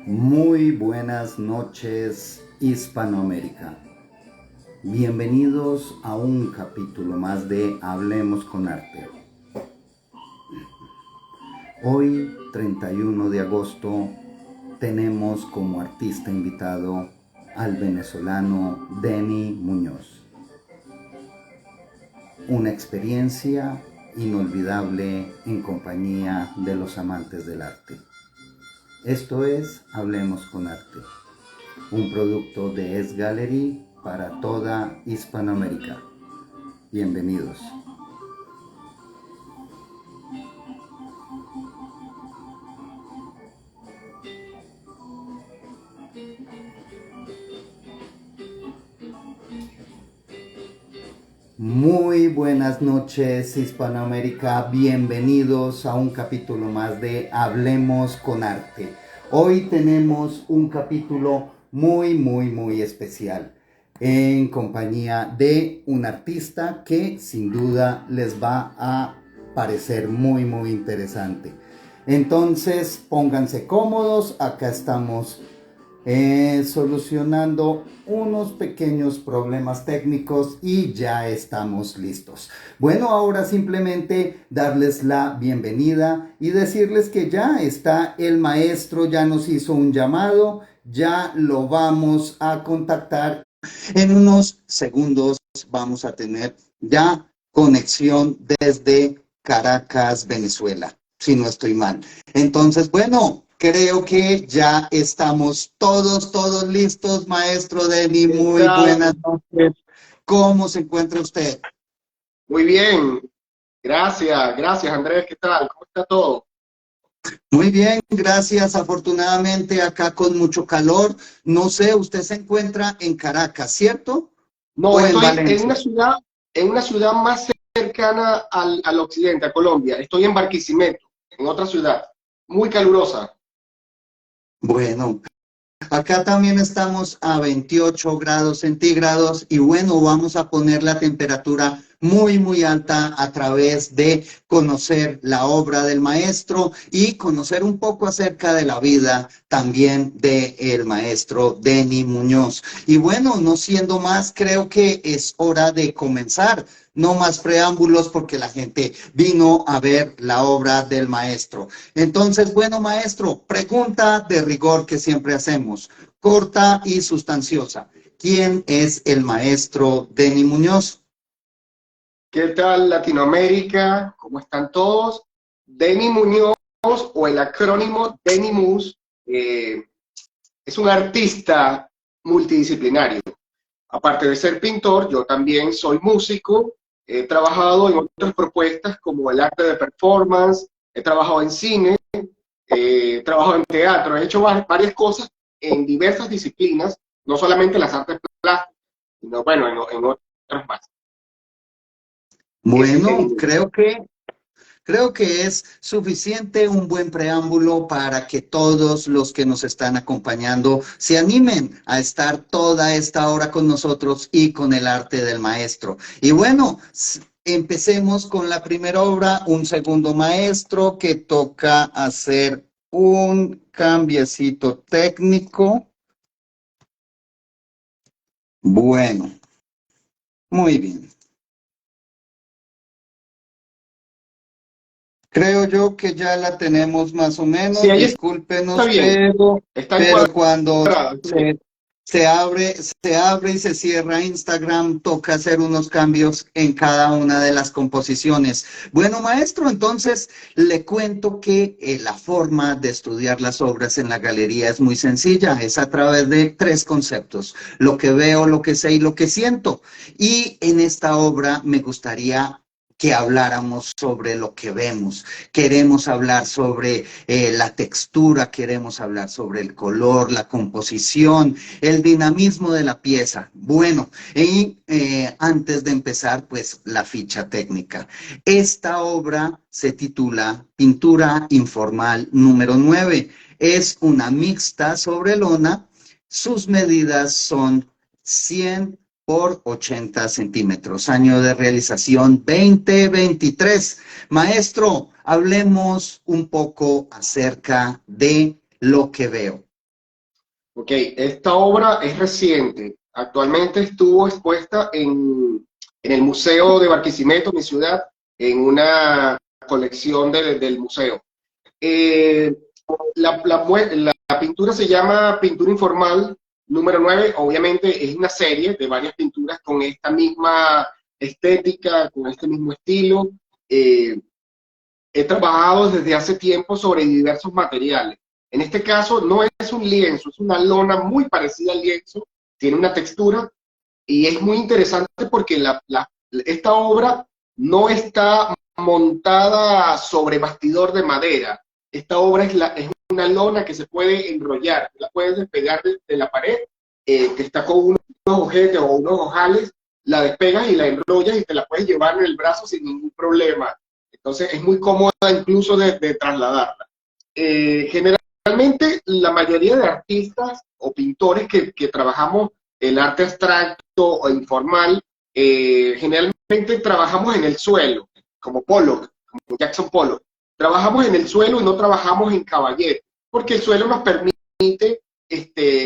Muy buenas noches, Hispanoamérica. Bienvenidos a un capítulo más de Hablemos con Arte. Hoy, 31 de agosto, tenemos como artista invitado al venezolano Denny Muñoz. Una experiencia inolvidable en compañía de los amantes del arte. Esto es Hablemos con Arte, un producto de Es Gallery para toda Hispanoamérica. Bienvenidos. Muy buenas noches, Hispanoamérica. Bienvenidos a un capítulo más de Hablemos con Arte. Hoy tenemos un capítulo muy especial en compañía de un artista que sin duda les va a parecer muy interesante. Entonces, pónganse cómodos. Acá estamos solucionando unos pequeños problemas técnicos y ya estamos listos. Bueno, ahora simplemente darles la bienvenida y decirles que ya está el maestro, ya nos hizo un llamado, ya lo vamos a contactar. En unos segundos vamos a tener ya conexión desde Caracas, Venezuela, si no estoy mal. Entonces, bueno, creo que ya estamos todos listos, maestro Denny. Muy buenas noches. ¿Cómo se encuentra usted? Muy bien, gracias Andrés, ¿qué tal? ¿Cómo está todo? Muy bien, gracias. Afortunadamente acá con mucho calor. No sé, usted se encuentra en Caracas, ¿cierto? No, ¿O en estoy Valencia? en una ciudad más cercana al occidente, a Colombia. Estoy en Barquisimeto, en otra ciudad, muy calurosa. Bueno, acá también estamos a 28 grados centígrados y bueno, vamos a poner la temperatura muy alta a través de conocer la obra del maestro y conocer un poco acerca de la vida también del maestro Denny Muñoz. Y bueno, no siendo más, creo que es hora de comenzar. No más preámbulos porque la gente vino a ver la obra del maestro. Entonces, bueno, maestro, pregunta de rigor que siempre hacemos, corta y sustanciosa. ¿Quién es el maestro Denny Muñoz? ¿Qué tal Latinoamérica? ¿Cómo están todos? Denny Muñoz, o el acrónimo Denny Mus, es un artista multidisciplinario. Aparte de ser pintor, yo también soy músico, he trabajado en otras propuestas como el arte de performance, he trabajado en cine, he trabajado en teatro, he hecho varias cosas en diversas disciplinas, no solamente las artes plásticas, sino bueno, en otras más. Ese Bueno, sería. creo que es suficiente un buen preámbulo para que todos los que nos están acompañando se animen a estar toda esta hora con nosotros y con el arte del maestro. Y bueno, empecemos con la primera obra, un segundo maestro que toca hacer un cambiecito técnico. Bueno, muy bien. Creo yo que ya la tenemos más o Sí, menos, ahí está discúlpenos, bien, está pero cuando encuadrado, está bien. se abre y se cierra Instagram, toca hacer unos cambios en cada una de las composiciones. Bueno, maestro, entonces le cuento que la forma de estudiar las obras en la galería es muy sencilla, es a través de tres conceptos, lo que veo, lo que sé y lo que siento. Y en esta obra me gustaría que habláramos sobre lo que vemos. Queremos hablar sobre la textura, queremos hablar sobre el color, la composición, el dinamismo de la pieza. Bueno, y antes de empezar, pues la ficha técnica. Esta obra se titula Pintura Informal número 9. Es una mixta sobre lona. Sus medidas son 100 por 80 centímetros. Año de realización 2023. Maestro, hablemos un poco acerca de lo que veo. Ok, esta obra es reciente. Actualmente estuvo expuesta en el Museo de Barquisimeto, mi ciudad, en una colección del museo. Eh, la pintura se llama Pintura Informal número 9. Obviamente es una serie de varias pinturas con esta misma estética, con este mismo estilo. Eh, He trabajado desde hace tiempo sobre diversos materiales. En este caso no es un lienzo, es una lona muy parecida al lienzo, tiene una textura y es muy interesante porque esta obra no está montada sobre bastidor de madera. Esta obra es una lona que se puede enrollar, la puedes despegar de la pared, que está con unos ojetes o unos ojales, la despegas y la enrollas y te la puedes llevar en el brazo sin ningún problema. Entonces es muy cómoda incluso de trasladarla. Generalmente la mayoría de artistas o pintores que trabajamos el arte abstracto o informal, generalmente trabajamos en el suelo, como Pollock, como Jackson Pollock. Trabajamos en el suelo y no trabajamos en caballete, porque el suelo nos permite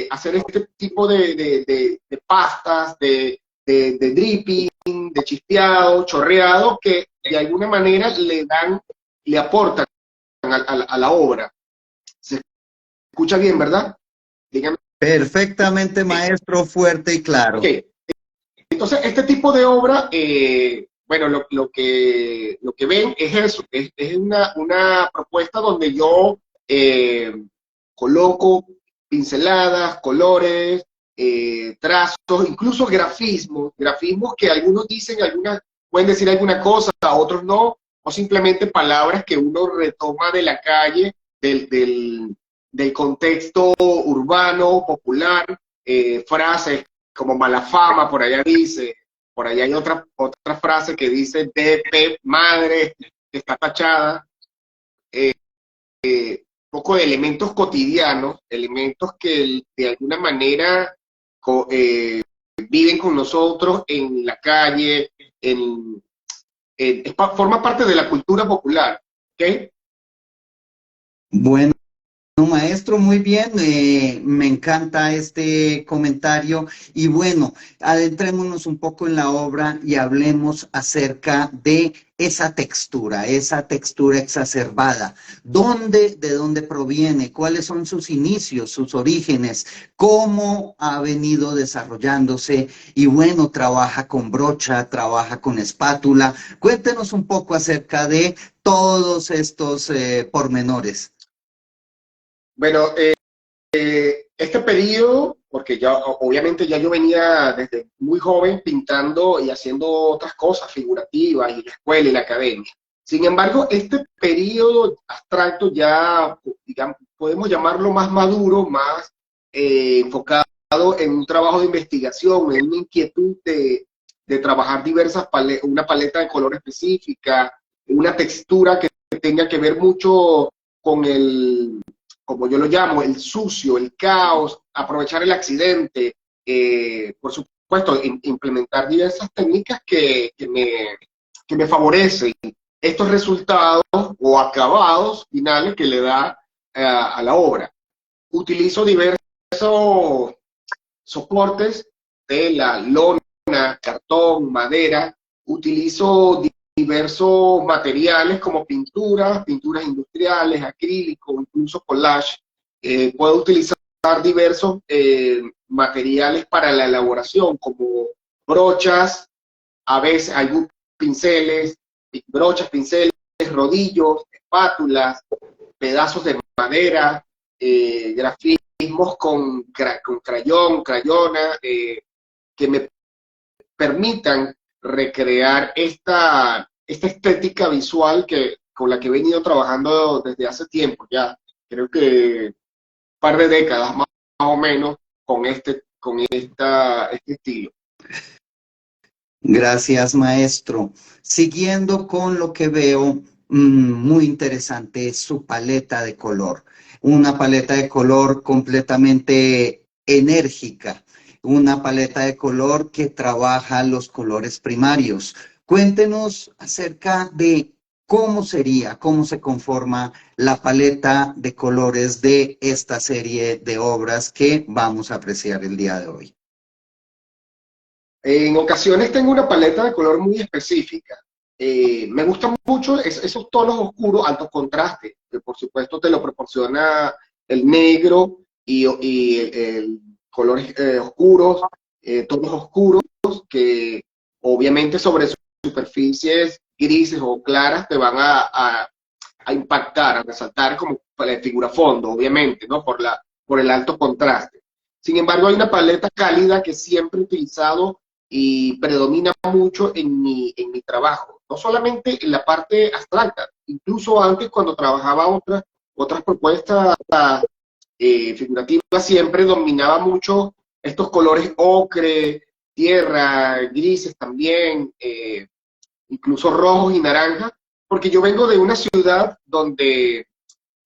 hacer este tipo de pastas, de dripping, de chispeado, chorreado, que de alguna manera le aportan a la obra. Se escucha bien, ¿verdad? Díganme. Perfectamente, maestro, fuerte y claro. Ok, entonces este tipo de obra, bueno, lo que ven es eso, es una propuesta donde yo coloco pinceladas, colores, trazos, incluso grafismos que algunos dicen, algunas pueden decir alguna cosa, otros no, o simplemente palabras que uno retoma de la calle, del contexto urbano, popular, frases como mala fama, por allá dice, por allá hay otra frase que dice DP, madre, que está tachada, poco de elementos cotidianos, elementos que de alguna manera viven con nosotros en la calle, forma parte de la cultura popular, ¿ok? Bueno, maestro, muy bien, me encanta este comentario y bueno, adentrémonos un poco en la obra y hablemos acerca de esa textura exacerbada. ¿De dónde proviene? ¿Cuáles son sus inicios, sus orígenes? ¿Cómo ha venido desarrollándose? Y bueno, trabaja con brocha, trabaja con espátula. Cuéntenos un poco acerca de todos estos pormenores. Bueno, este periodo, porque ya obviamente ya yo venía desde muy joven pintando y haciendo otras cosas figurativas y la escuela y la academia. Sin embargo, este periodo abstracto ya, digamos, podemos llamarlo más maduro, más enfocado en un trabajo de investigación, en una inquietud de trabajar una paleta de color específica, una textura que tenga que ver mucho con como yo lo llamo, el sucio, el caos, aprovechar el accidente, por supuesto, implementar diversas técnicas que me favorecen estos resultados o acabados finales que le da a la obra. Utilizo diversos soportes de la lona, cartón, madera, utilizo diversos materiales como pinturas industriales, acrílico, incluso collage. Puedo utilizar diversos materiales para la elaboración, como brochas, a veces algunos pinceles, brochas, pinceles, rodillos, espátulas, pedazos de madera, grafismos con crayona, que me permitan recrear esta estética visual con la que he venido trabajando desde hace tiempo, ya creo que un par de décadas más o menos este estilo. Gracias, maestro. Siguiendo con lo que veo, muy interesante es su paleta de color. Una paleta de color completamente enérgica, una paleta de color que trabaja los colores primarios. Cuéntenos acerca de ¿cómo sería, cómo se conforma la paleta de colores de esta serie de obras que vamos a apreciar el día de hoy? En ocasiones tengo una paleta de color muy específica. Me gustan mucho esos tonos oscuros, alto contraste, que por supuesto te lo proporciona el negro y colores oscuros, tonos oscuros, que obviamente sobre superficies grises o claras te van a impactar, a resaltar como figura fondo, obviamente, ¿no? Por el alto contraste. Sin embargo, hay una paleta cálida que siempre he utilizado y predomina mucho en mi trabajo, no solamente en la parte abstracta, incluso antes cuando trabajaba otras propuestas figurativas, siempre dominaba mucho estos colores ocre, tierra, grises también, incluso rojos y naranjas, porque yo vengo de una ciudad donde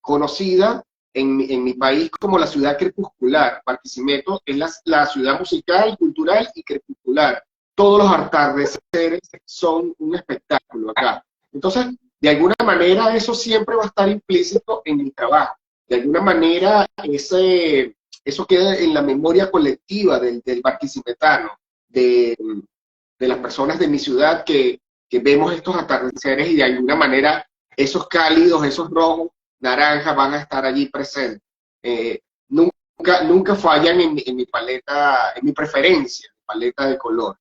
conocida en mi país como la ciudad crepuscular. Barquisimeto es la ciudad musical, cultural y crepuscular. Todos los atardeceres son un espectáculo acá. Entonces, de alguna manera eso siempre va a estar implícito en mi trabajo. De alguna manera eso queda en la memoria colectiva del barquisimetano, de las personas de mi ciudad que vemos estos atardeceres y de alguna manera esos cálidos, esos rojos, naranjas van a estar allí presentes. Nunca fallan en mi paleta, en mi preferencia, paleta de color.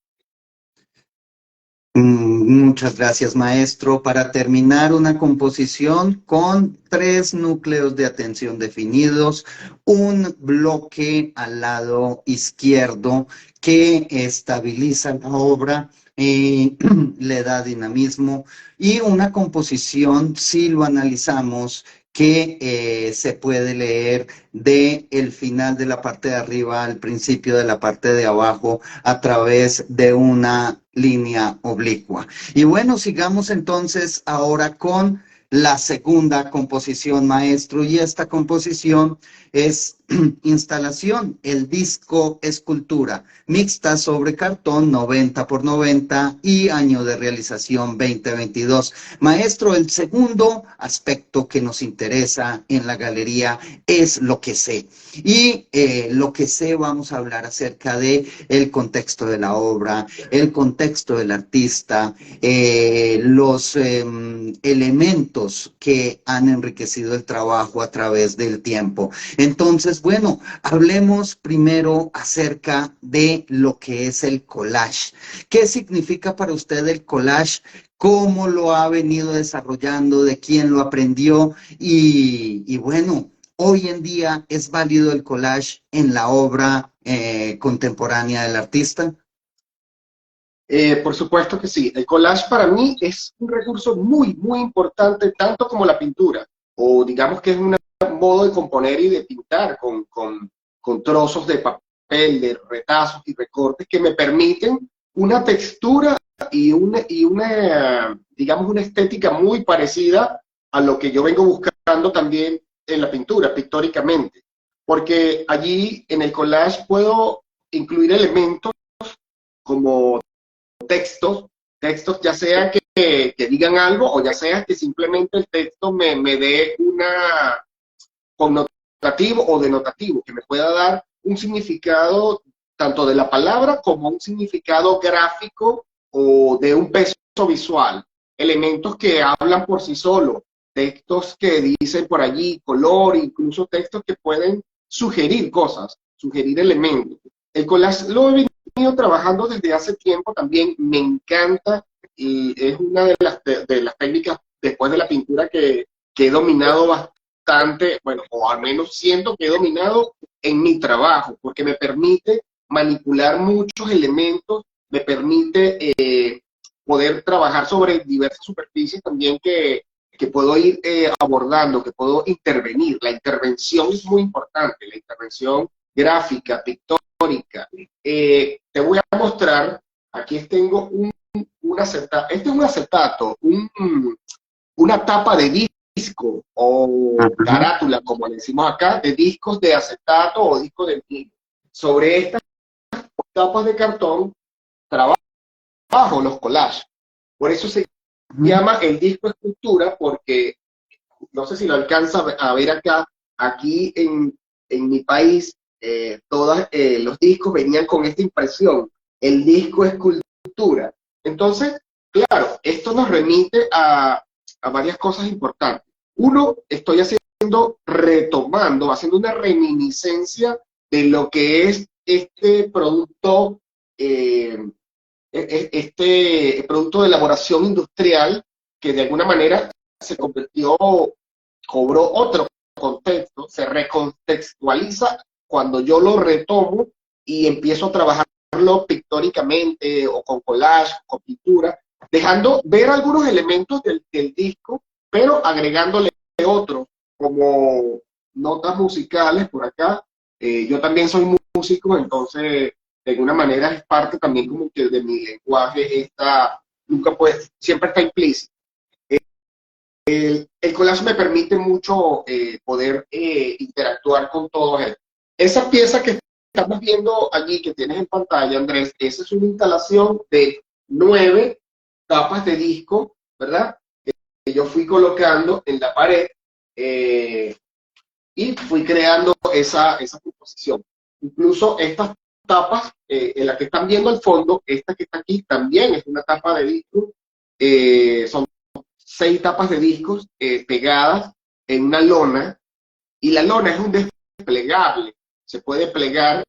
Muchas gracias, maestro. Para terminar, una composición con 3 núcleos de atención definidos, un bloque al lado izquierdo que estabiliza la obra, le da dinamismo, y una composición, si lo analizamos, que se puede leer de el final de la parte de arriba al principio de la parte de abajo a través de una línea oblicua. Y bueno, sigamos entonces ahora con la segunda composición, maestro, y esta composición es instalación, el disco escultura, mixta sobre cartón 90 por 90 y año de realización 2022. Maestro, el segundo aspecto que nos interesa en la galería es lo que sé. Y lo que sé, vamos a hablar acerca de el contexto de la obra, el contexto del artista, los elementos que han enriquecido el trabajo a través del tiempo. Entonces, bueno, hablemos primero acerca de lo que es el collage. ¿Qué significa para usted el collage? ¿Cómo lo ha venido desarrollando? ¿De quién lo aprendió? Y bueno, hoy en día es válido el collage en la obra contemporánea del artista. Por supuesto que sí. El collage para mí es un recurso muy importante, tanto como la pintura, o digamos que es un modo de componer y de pintar con trozos de papel, de retazos y recortes que me permiten una textura digamos, una estética muy parecida a lo que yo vengo buscando también en la pintura, pictóricamente. Porque allí en el collage puedo incluir elementos como textos ya sea que digan algo o ya sea que simplemente el texto me dé una connotativo o denotativo, que me pueda dar un significado tanto de la palabra como un significado gráfico o de un peso visual. Elementos que hablan por sí solos, textos que dicen por allí color, incluso textos que pueden sugerir cosas, sugerir elementos. El collage lo he venido trabajando desde hace tiempo también, me encanta y es una de las técnicas después de la pintura que he dominado bastante, bueno, o al menos siento que he dominado en mi trabajo, porque me permite manipular muchos elementos, me permite poder trabajar sobre diversas superficies también que puedo ir abordando, que puedo intervenir. La intervención es muy importante, la intervención gráfica, pictórica. Te voy a mostrar, aquí tengo un acetato, este es un acetato, una tapa de disco o carátula, como le decimos acá, de discos de acetato o discos de vinilo. Sobre estas tapas de cartón trabajo los collages. Por eso se llama el disco escultura porque, no sé si lo alcanza a ver acá, aquí en mi país, todos los discos venían con esta impresión, el disco escultura. Entonces, claro, esto nos remite a varias cosas importantes. Uno, estoy retomando, haciendo una reminiscencia de lo que es este producto, este producto de elaboración industrial que de alguna manera se convirtió, cobró otro contexto, se recontextualiza cuando yo lo retomo y empiezo a trabajarlo pictóricamente o con collage, con pintura, dejando ver algunos elementos del disco, pero agregándole otros, como notas musicales por acá. Yo también soy músico, entonces de alguna manera es parte también como que de mi lenguaje, nunca pues, siempre está implícito. El collage me permite mucho poder interactuar con todo esto. Esa pieza que estamos viendo allí, que tienes en pantalla, Andrés, esa es una instalación de 9 tapas de disco, ¿verdad? Que yo fui colocando en la pared y fui creando esa composición. Incluso estas tapas, en la que están viendo al fondo, esta que está aquí también es una tapa de disco. Son 6 tapas de discos pegadas en una lona, y la lona es un desplegable, se puede plegar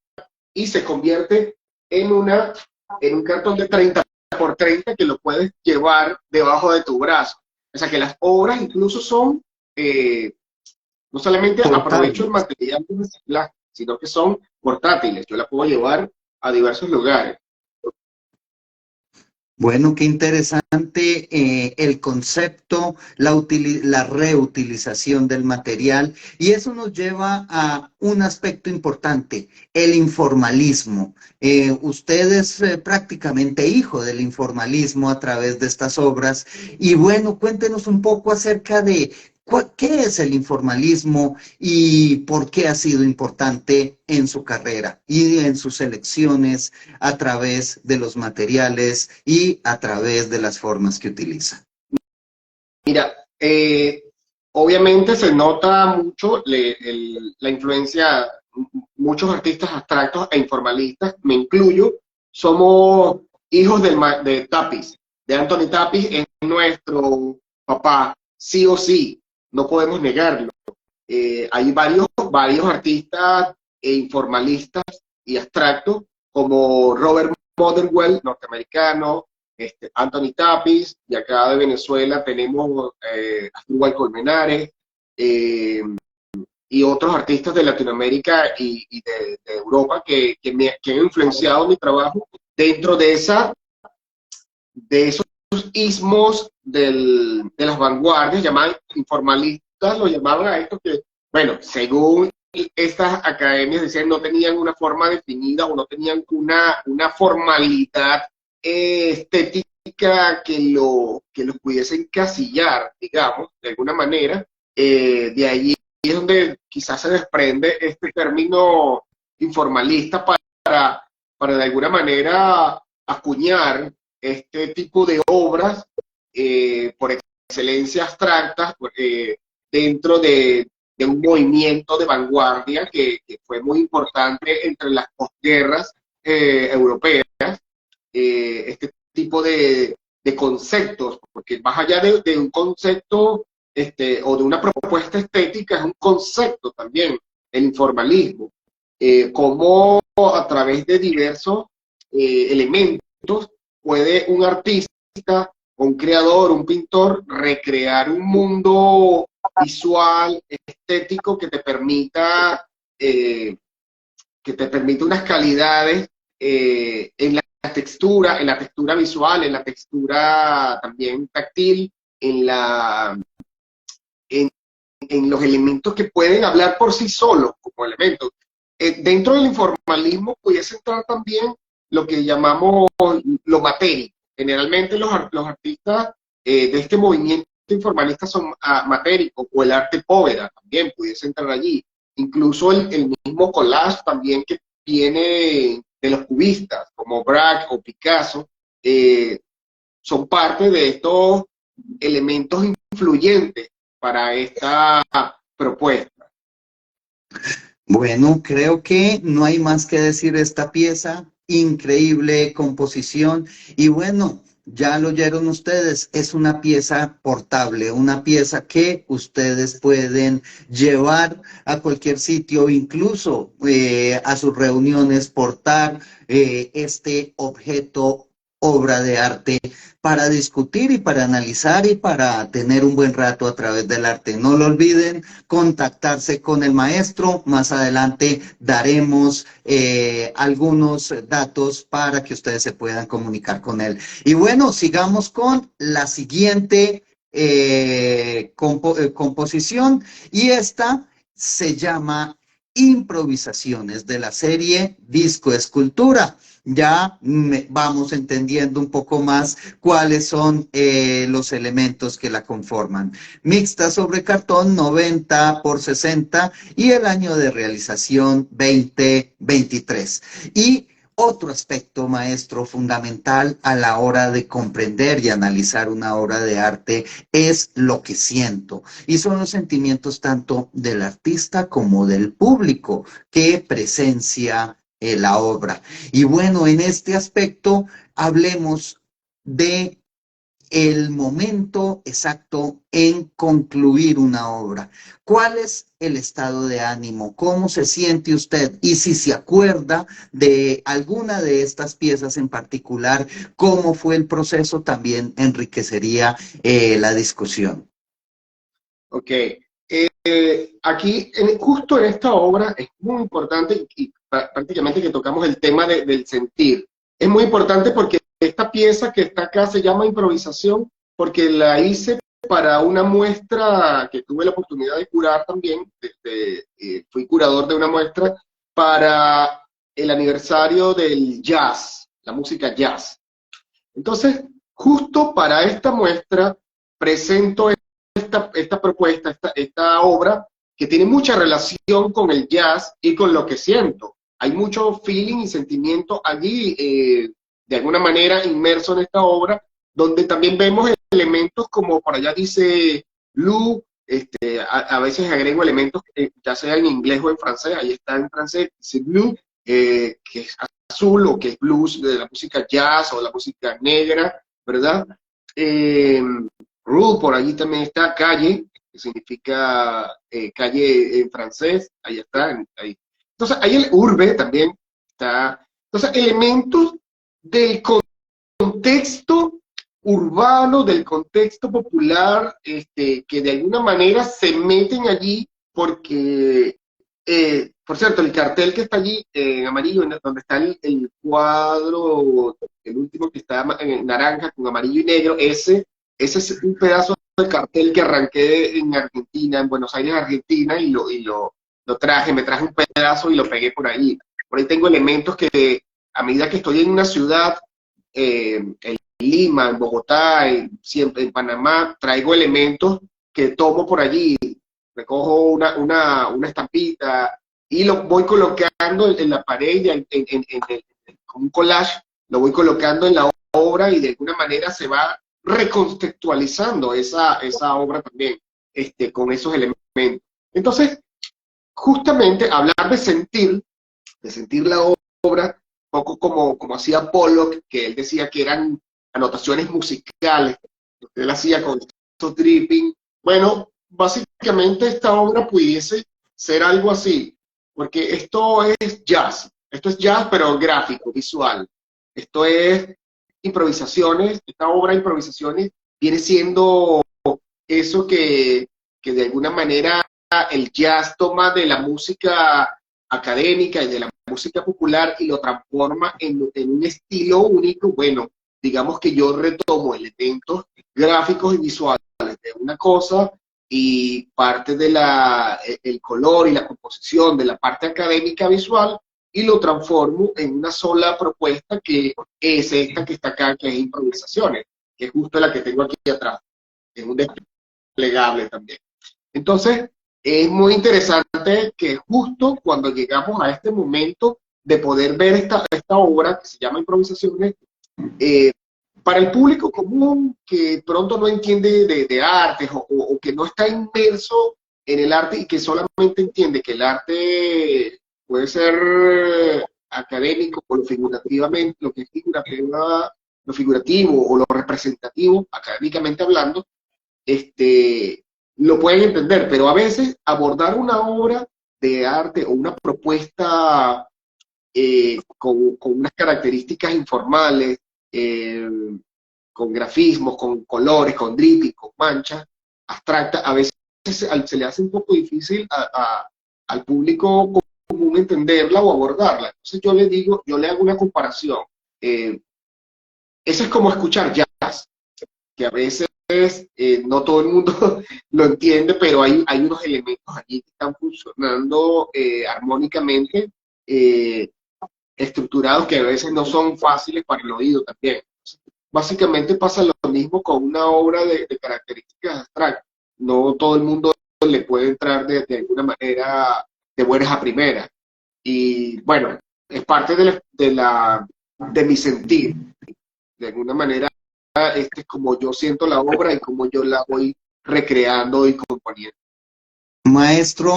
y se convierte en un cartón de 30 por 30 que lo puedes llevar debajo de tu brazo. O sea que las obras incluso son, no solamente aprovecho el material de reciclaje, sino que son portátiles, yo la puedo llevar a diversos lugares. Bueno, qué interesante el concepto, la reutilización del material, y eso nos lleva a un aspecto importante, el informalismo. Usted es prácticamente hijo del informalismo a través de estas obras, y bueno, cuéntenos un poco acerca de qué es el informalismo y por qué ha sido importante en su carrera y en sus elecciones a través de los materiales y a través de las formas que utiliza. Mira, obviamente se nota mucho la influencia, muchos artistas abstractos e informalistas, me incluyo, somos hijos de Tapies, de Anthony Tapies, es nuestro papá, sí o sí, no podemos negarlo. Hay varios artistas informalistas y abstractos, como Robert Motherwell, norteamericano, Anthony Tapies, y acá de Venezuela tenemos Asdrúbal Colmenares, y otros artistas de Latinoamérica y de Europa que han influenciado mi trabajo dentro de esos ismos de las vanguardias, llamadas informalistas, lo llamaban a esto que, bueno, según estas academias decían, no tenían una forma definida o no tenían una formalidad estética que los pudiese encasillar, digamos, de alguna manera. De allí es donde quizás se desprende este término informalista para de alguna manera acuñar este tipo de obras por excelencia abstractas dentro de un movimiento de vanguardia que fue muy importante entre las posguerras europeas. Este tipo de conceptos, porque más allá de un concepto o de una propuesta estética, es un concepto también, el informalismo, como a través de diversos elementos puede un artista, un creador, un pintor, recrear un mundo visual, estético, que te permita unas calidades en la textura visual, en la textura también táctil, en los elementos que pueden hablar por sí solos como elementos. Dentro del informalismo pudiese entrar también lo que llamamos lo matérico. Generalmente los artistas de este movimiento informalista son matéricos, o el arte povera también pudiese entrar allí. Incluso el mismo collage también que viene de los cubistas, como Braque o Picasso, son parte de elementos influyentes para esta propuesta. Bueno, creo que no hay más que decir esta pieza, increíble composición y bueno, ya lo oyeron ustedes, es una pieza portable, una pieza que ustedes pueden llevar a cualquier sitio, incluso a sus reuniones, portar este objeto, obra de arte para discutir y para analizar y para tener un buen rato a través del arte. No lo olviden, contactarse con el maestro. Más adelante daremos algunos datos para que ustedes se puedan comunicar con él. Y bueno, sigamos con la siguiente composición y esta se llama Improvisaciones de la serie Disco Escultura. Ya vamos entendiendo un poco más cuáles son los elementos que la conforman. Mixta sobre cartón 90 por 60 y el año de realización 2023. Y otro aspecto, maestro, fundamental a la hora de comprender y analizar una obra de arte es lo que siento. Y son los sentimientos tanto del artista como del público que presencia la obra. Y bueno, en este aspecto hablemos de el momento exacto en concluir una obra. ¿Cuál es el estado de ánimo? ¿Cómo se siente usted? Y si se acuerda de alguna de estas piezas en particular, ¿cómo fue el proceso? También enriquecería la discusión. Ok. Aquí, justo en esta obra, es muy importante y prácticamente que tocamos el tema del sentir. Es muy importante porque esta pieza que está acá se llama Improvisación, porque la hice para una muestra que tuve la oportunidad de curar también. Fui curador de una muestra para el aniversario del jazz, la música jazz. Entonces, justo para esta muestra, presento esta propuesta, esta obra, que tiene mucha relación con el jazz y con lo que siento. Hay mucho feeling y sentimiento allí, de alguna manera, inmerso en esta obra, donde también vemos elementos como por allá dice Lou, a veces agrego elementos, ya sea en inglés o en francés, ahí está en francés, dice Blue, que es azul o que es blues de la música jazz o la música negra, ¿verdad? Rue, por allí también está calle, que significa calle en francés, ahí está. Ahí. Entonces, ahí el urbe también está. Entonces, elementos del contexto urbano, del contexto popular, que de alguna manera se meten allí porque, por cierto, el cartel que está allí en amarillo, donde está el cuadro, el último que está en naranja con amarillo y negro, ese es un pedazo de cartel que arranqué en Argentina, en Buenos Aires, Argentina, y lo traje, me traje un pedazo y lo pegué por ahí. Por ahí tengo elementos que a medida que estoy en una ciudad, en Lima, en Bogotá, siempre en Panamá, traigo elementos que tomo por allí, recojo una estampita y lo voy colocando en la pared, como un collage, lo voy colocando en la obra y de alguna manera se va recontextualizando esa obra también, con esos elementos. Entonces, justamente hablar de sentir la obra, un poco como hacía Pollock, que él decía que eran anotaciones musicales, él hacía con estos dripping. Bueno, básicamente esta obra pudiese ser algo así, porque esto es jazz pero gráfico, visual. Esto es improvisaciones, esta obra de improvisaciones viene siendo eso que de alguna manera el jazz toma de la música académica y de la música popular y lo transforma en un estilo único. Bueno, digamos que yo retomo elementos gráficos y visuales de una cosa y parte de el color y la composición de la parte académica visual y lo transformo en una sola propuesta que es esta que está acá, que es improvisaciones, que es justo la que tengo aquí atrás. Es un desplegable también. Entonces, es muy interesante que justo cuando llegamos a este momento de poder ver esta obra que se llama Improvisaciones, para el público común que pronto no entiende de artes o que no está inmerso en el arte y que solamente entiende que el arte puede ser académico o lo que es lo figurativo o lo representativo, académicamente hablando, lo pueden entender, pero a veces abordar una obra de arte o una propuesta con unas características informales, con grafismos, con colores, con dripping, con manchas, abstracta, a veces se le hace un poco difícil al público común entenderla o abordarla. Entonces yo le hago una comparación. Eso es como escuchar jazz, que a veces no todo el mundo lo entiende, pero hay unos elementos allí que están funcionando armónicamente, estructurados, que a veces no son fáciles para el oído también. Básicamente pasa lo mismo con una obra de características abstractas. No todo el mundo le puede entrar de alguna manera de buenas a primeras. Y bueno, es parte de mi sentir. De alguna manera, es como yo siento la obra y como yo la voy recreando y componiendo. Maestro,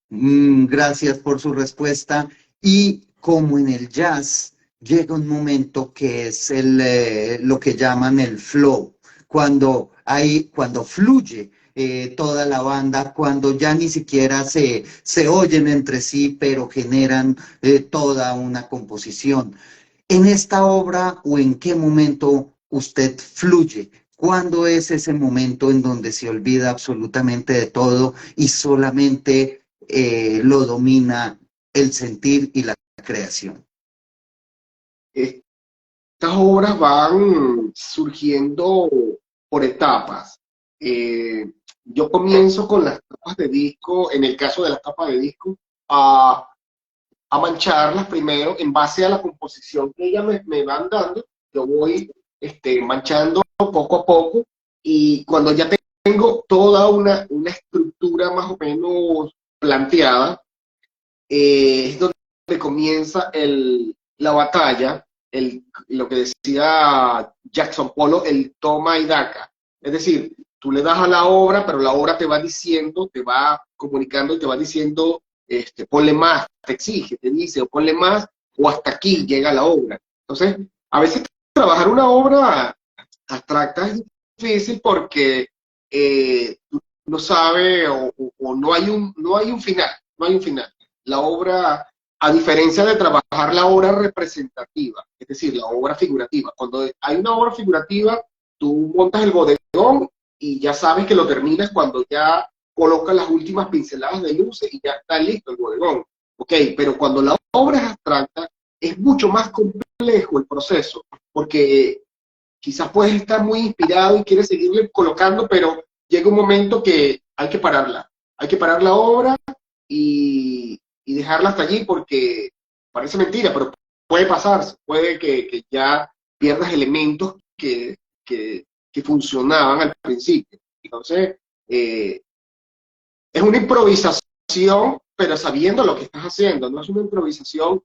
gracias por su respuesta. Y como en el jazz, llega un momento que es lo que llaman el flow, cuando fluye toda la banda, cuando ya ni siquiera se oyen entre sí, pero generan toda una composición. En esta obra, ¿o en qué momento usted fluye? ¿Cuándo es ese momento en donde se olvida absolutamente de todo y solamente lo domina el sentir y la creación? Estas obras van surgiendo por etapas. Yo comienzo con las tapas de disco, en el caso de las tapas de disco, a mancharlas primero en base a la composición que ellas me van dando. Yo voy manchando poco a poco y cuando ya tengo toda una estructura más o menos planteada, es donde comienza la batalla, lo que decía Jackson Pollock, el toma y daca. Es decir, tú le das a la obra, pero la obra te va diciendo, te va comunicando y te va diciendo, ponle más, te exige, te dice, o ponle más, o hasta aquí llega la obra. Entonces, a veces trabajar una obra abstracta es difícil porque tú no sabes o no hay un final, no hay un final. La obra, a diferencia de trabajar la obra representativa, es decir, la obra figurativa. Cuando hay una obra figurativa, tú montas el bodegón y ya sabes que lo terminas cuando ya colocas las últimas pinceladas de luces y ya está listo el bodegón. Ok, pero cuando la obra es abstracta, es mucho más complejo el proceso, porque quizás puedes estar muy inspirado y quieres seguirle colocando, pero llega un momento que hay que pararla. Hay que parar la obra y dejarla hasta allí porque parece mentira, pero puede pasar, puede que ya pierdas elementos que funcionaban al principio. Entonces, es una improvisación, pero sabiendo lo que estás haciendo, no es una improvisación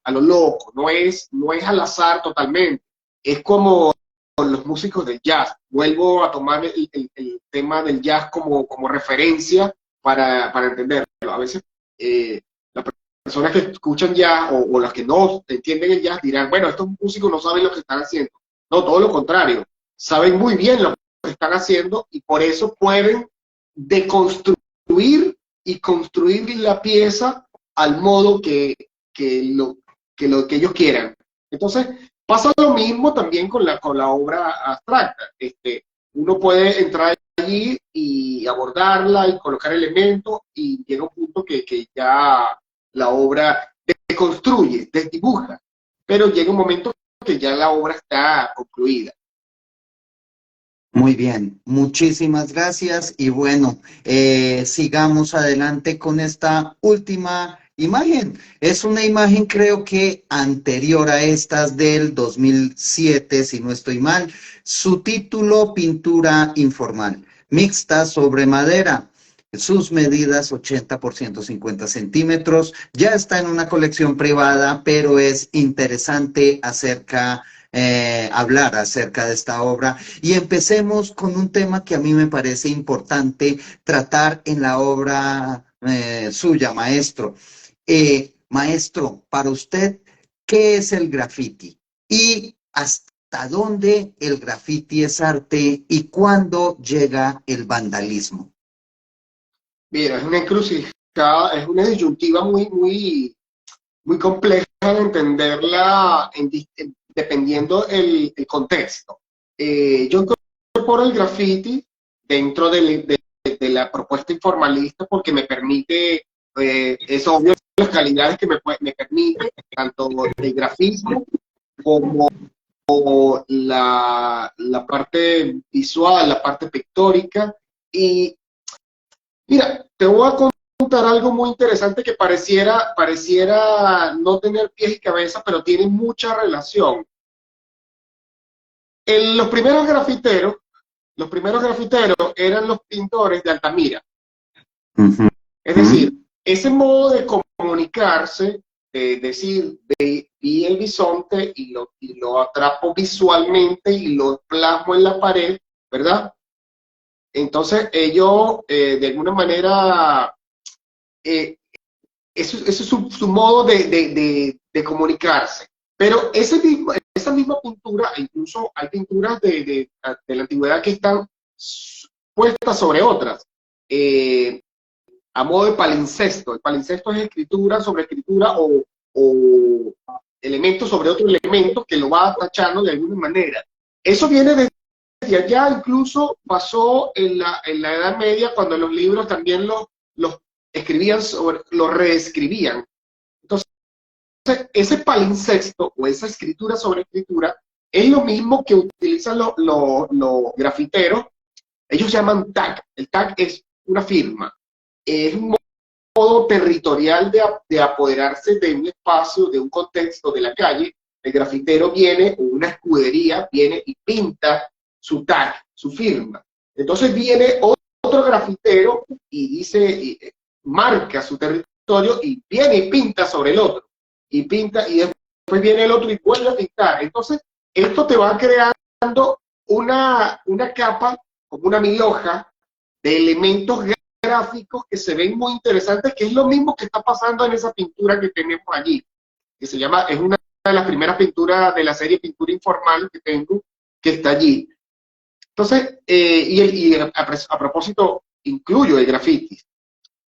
a lo loco, no es al azar totalmente, es como los músicos del jazz. Vuelvo a tomar el tema del jazz como referencia para entenderlo. A veces las personas que escuchan jazz o las que no entienden el jazz dirán, bueno, estos músicos no saben lo que están haciendo. No, todo lo contrario, saben muy bien lo que están haciendo y por eso pueden deconstruir y construir la pieza al modo que ellos quieran. Entonces, pasa lo mismo también con la obra abstracta. Uno puede entrar allí y abordarla y colocar elementos y llega un punto que ya la obra deconstruye, desdibuja, pero llega un momento que ya la obra está concluida. Muy bien, muchísimas gracias y bueno, sigamos adelante con esta última imagen. Es una imagen creo que anterior a estas del 2007, si no estoy mal. Su título, Pintura Informal, mixta sobre madera. Sus medidas 80 por 150 centímetros. Ya está en una colección privada, pero es interesante acerca hablar acerca de esta obra y empecemos con un tema que a mí me parece importante tratar en la obra suya, maestro. Maestro, para usted, ¿qué es el graffiti? ¿Y hasta dónde el graffiti es arte y cuándo llega el vandalismo? Mira, es una encrucijada, es una disyuntiva muy compleja de entenderla dependiendo el contexto. Yo incorporo el graffiti dentro de la propuesta informalista porque me permite, es obvio, las calidades que me permite, tanto el grafismo como la parte visual, la parte pictórica. Y mira, te voy a contar algo muy interesante que pareciera no tener pies y cabeza, pero tiene mucha relación. Los primeros grafiteros eran los pintores de Altamira. Ujú. Es decir, ese modo de comunicarse, de decir, vi el bisonte y lo atrapo visualmente y lo plasmo en la pared, ¿verdad? Entonces ellos, de alguna manera, eh, eso es su modo de comunicarse. Pero esa misma pintura, incluso hay pinturas de la antigüedad que están puestas sobre otras, a modo de palincesto. El palincesto es escritura sobre escritura o elemento sobre otro elemento que lo va tachando de alguna manera. Eso viene desde allá, incluso pasó en la Edad Media, cuando los libros también los escribían, los reescribían. Entonces, ese palimpsesto o esa escritura sobre escritura es lo mismo que utilizan los grafiteros. Ellos llaman tag. El tag es una firma. Es un modo territorial de apoderarse de un espacio, de un contexto de la calle. El grafitero viene, o una escudería, viene y pinta su tag, su firma. Entonces viene otro grafitero y dice, marca su territorio y viene y pinta sobre el otro. Y pinta, y después viene el otro y vuelve a pintar. Entonces, esto te va creando una capa, como una milhoja, de elementos gráficos que se ven muy interesantes, que es lo mismo que está pasando en esa pintura que tenemos allí, que se llama, es una de las primeras pinturas de la serie Pintura Informal que tengo, que está allí. Entonces, a propósito, incluyo el graffiti.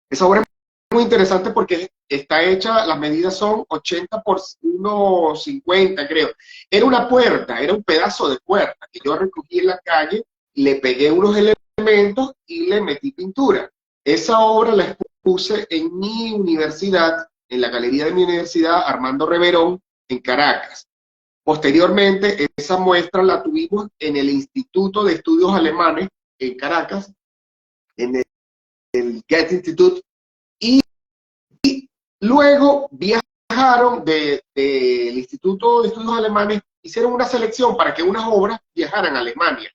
Esa obra es muy interesante porque está hecha, las medidas son 80 por 1,50, creo. Era una puerta, era un pedazo de puerta que yo recogí en la calle, le pegué unos elementos y le metí pintura. Esa obra la expuse en mi universidad, en la galería de mi universidad, Armando Reverón, en Caracas. Posteriormente, esa muestra la tuvimos en el Instituto de Estudios Alemanes, en Caracas, en el Goethe Institut, y luego viajaron del Instituto de Estudios Alemanes, hicieron una selección para que unas obras viajaran a Alemania.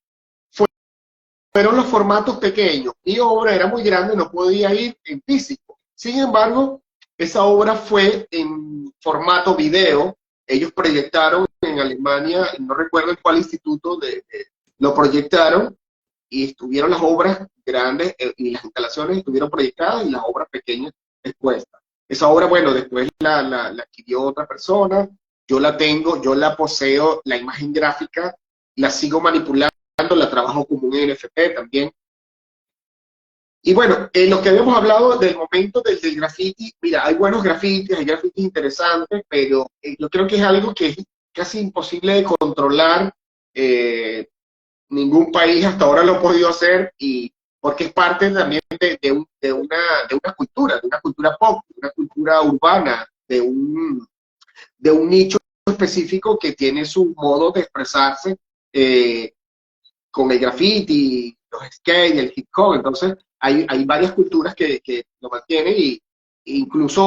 Fueron los formatos pequeños. Mi obra era muy grande, no podía ir en físico. Sin embargo, esa obra fue en formato video. Ellos proyectaron en Alemania, no recuerdo en cuál instituto, lo proyectaron y estuvieron las obras grandes y las instalaciones estuvieron proyectadas y las obras pequeñas expuestas. Esa obra, bueno, después la adquirió otra persona, yo la tengo, yo la poseo, la imagen gráfica, la sigo manipulando, la trabajo como un NFT también. Y bueno, en lo que habíamos hablado del momento del graffiti, mira, hay buenos grafitis, hay grafitis interesantes, pero yo creo que es algo que es casi imposible de controlar. Ningún país hasta ahora lo ha podido hacer, y porque es parte también de una cultura pop, de una cultura urbana, de un nicho específico que tiene su modo de expresarse, con el graffiti, los skate, el hip hop. Entonces hay varias culturas que lo mantienen, y incluso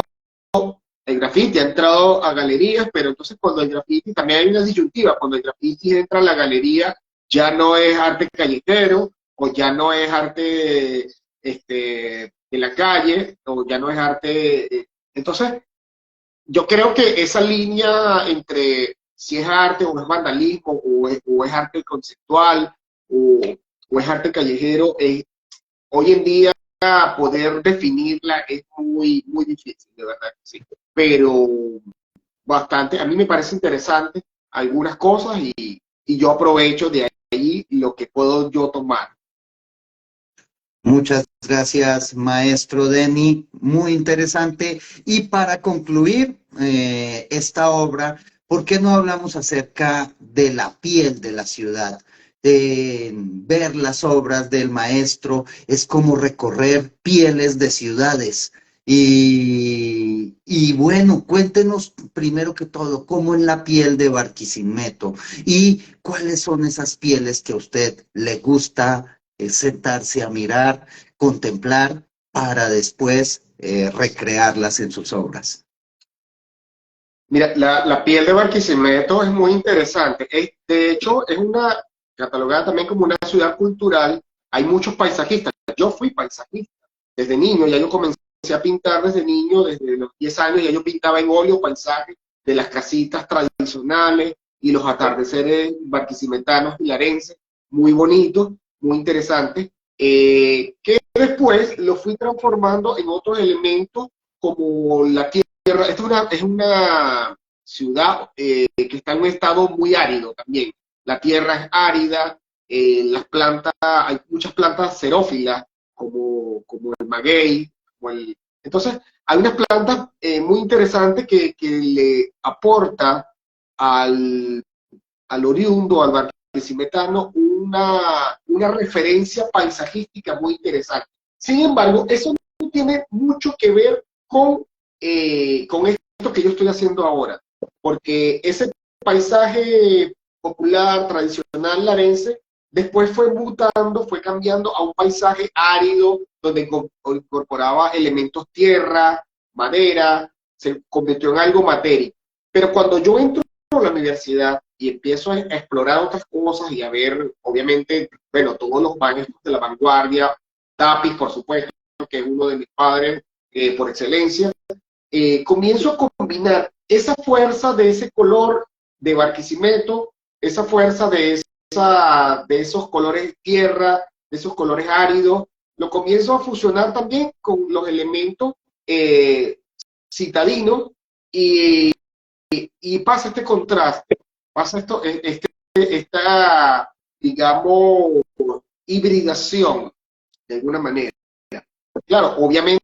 el graffiti ha entrado a galerías, pero entonces cuando el graffiti, también hay una disyuntiva, cuando el graffiti entra a la galería, ya no es arte callejero, o ya no es arte de la calle, o ya no es arte. Entonces, yo creo que esa línea entre si es arte o es vandalismo o es arte conceptual o es arte callejero, hoy en día poder definirla es muy, muy difícil, de verdad que sí. Pero bastante, a mí me parece interesante algunas cosas y yo aprovecho de ahí lo que puedo yo tomar. Muchas gracias, maestro Denny. Muy interesante. Y para concluir esta obra, ¿por qué no hablamos acerca de la piel de la ciudad? Ver las obras del maestro es como recorrer pieles de ciudades. Y bueno, cuéntenos primero que todo, cómo es la piel de Barquisimeto y cuáles son esas pieles que a usted le gusta sentarse a mirar, contemplar, para después recrearlas en sus obras. Mira, la piel de Barquisimeto es muy interesante. De hecho, es una catalogada también como una ciudad cultural. Hay muchos paisajistas. Yo fui paisajista desde niño, ya yo comencé a pintar desde niño, desde los 10 años, ya yo pintaba en óleo paisajes de las casitas tradicionales y los atardeceres barquisimetanos y larenses, muy bonitos, muy interesantes, que después lo fui transformando en otros elementos como la tierra. Esta es una ciudad que está en un estado muy árido también. La tierra es árida, las plantas, hay muchas plantas xerófilas, como el maguey. Entonces, hay unas plantas muy interesantes que le aporta al, al oriundo, al barquisimetano, una referencia paisajística muy interesante. Sin embargo, eso no tiene mucho que ver con esto que yo estoy haciendo ahora, porque ese paisaje popular, tradicional larense, después fue mutando, fue cambiando a un paisaje árido, donde incorporaba elementos tierra, madera, se convirtió en algo matérico. Pero cuando yo entro a la universidad y empiezo a explorar otras cosas y a ver, obviamente, bueno, todos los maestros de la vanguardia, Tapiz, por supuesto, que es uno de mis padres por excelencia, comienzo a combinar esa fuerza de ese color de Barquisimeto, esa fuerza de esos colores tierra, de esos colores áridos, lo comienzo a fusionar también con los elementos citadinos y, y pasa este contraste, pasa esta, digamos, hibridación de alguna manera. Claro, obviamente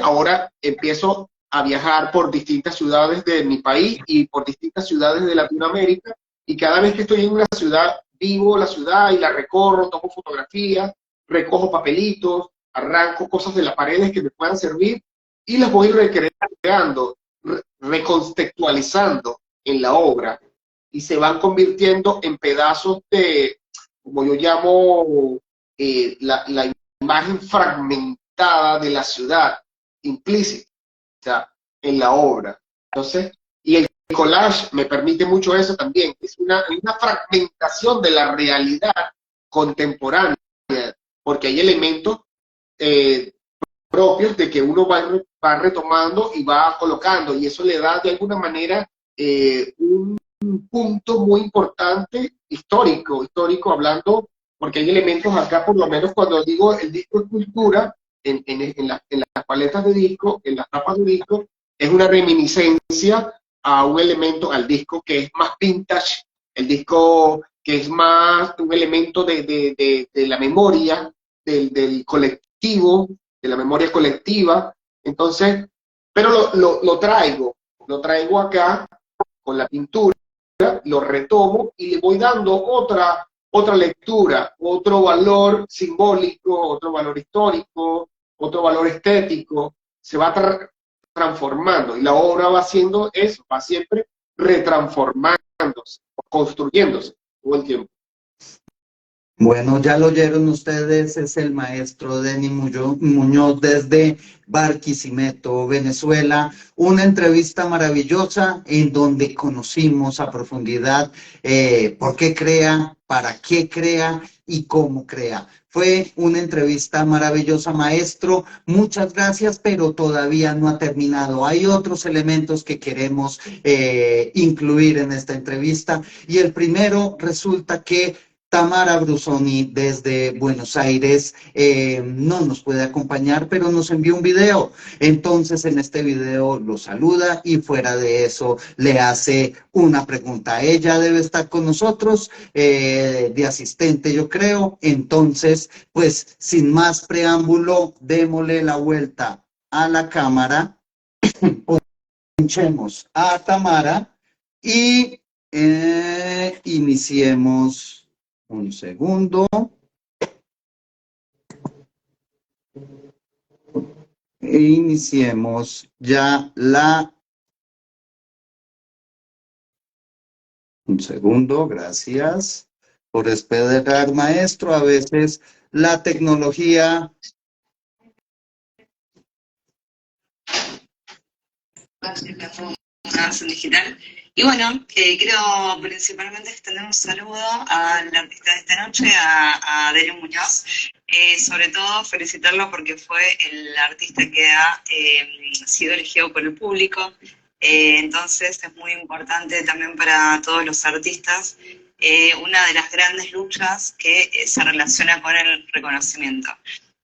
ahora empiezo a viajar por distintas ciudades de mi país y por distintas ciudades de Latinoamérica, y cada vez que estoy en una ciudad, vivo la ciudad y la recorro, tomo fotografías, recojo papelitos, arranco cosas de las paredes que me puedan servir y las voy recreando, recontextualizando en la obra, y se van convirtiendo en pedazos de, como yo llamo, la imagen fragmentada de la ciudad implícita en la obra. Entonces, y el collage me permite mucho eso también. Es una fragmentación de la realidad contemporánea, porque hay elementos eh, propios de que uno va retomando y va colocando, y eso le da de alguna manera un punto muy importante histórico hablando, porque hay elementos acá, por lo menos cuando digo el disco es cultura, en las paletas de disco, en las tapas de disco, es una reminiscencia a un elemento, al disco que es más vintage, el disco que es más un elemento de la memoria, del colectivo, de la memoria colectiva. Entonces, pero lo traigo acá con la pintura, lo retomo y le voy dando otra lectura, otro valor simbólico, otro valor histórico, otro valor estético, se va transformando y la obra va haciendo eso, va siempre retransformándose, construyéndose todo el tiempo. Bueno, ya lo oyeron ustedes, es el maestro Denny Muñoz desde Barquisimeto, Venezuela. Una entrevista maravillosa en donde conocimos a profundidad por qué crea, para qué crea y cómo crea. Fue una entrevista maravillosa, maestro. Muchas gracias, pero todavía no ha terminado. Hay otros elementos que queremos incluir en esta entrevista y el primero resulta que Tamara Brusoni desde Buenos Aires no nos puede acompañar, pero nos envió un video. Entonces en este video lo saluda y fuera de eso le hace una pregunta. Ella debe estar con nosotros de asistente, yo creo. Entonces, pues sin más preámbulo, démosle la vuelta a la cámara, ponchemos a Tamara y iniciemos. Un segundo. E iniciemos ya la... Un segundo, gracias por esperar, maestro. A veces la tecnología... Transformación digital. Y bueno, quiero principalmente extender un saludo al artista de esta noche, a Darío Muñoz. Sobre todo felicitarlo porque fue el artista que ha sido elegido por el público. Entonces es muy importante también para todos los artistas. Una de las grandes luchas que se relaciona con el reconocimiento.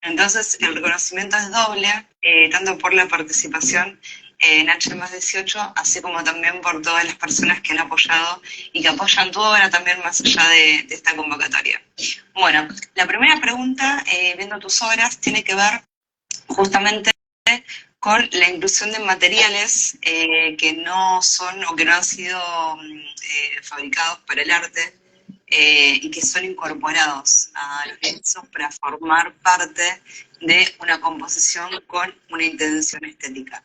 Entonces el reconocimiento es doble, tanto por la participación en H más 18, así como también por todas las personas que han apoyado y que apoyan todo ahora también más allá de esta convocatoria. Bueno, la primera pregunta, viendo tus obras, tiene que ver justamente con la inclusión de materiales que no son o que no han sido fabricados para el arte y que son incorporados a los lienzos para formar parte de una composición con una intención estética.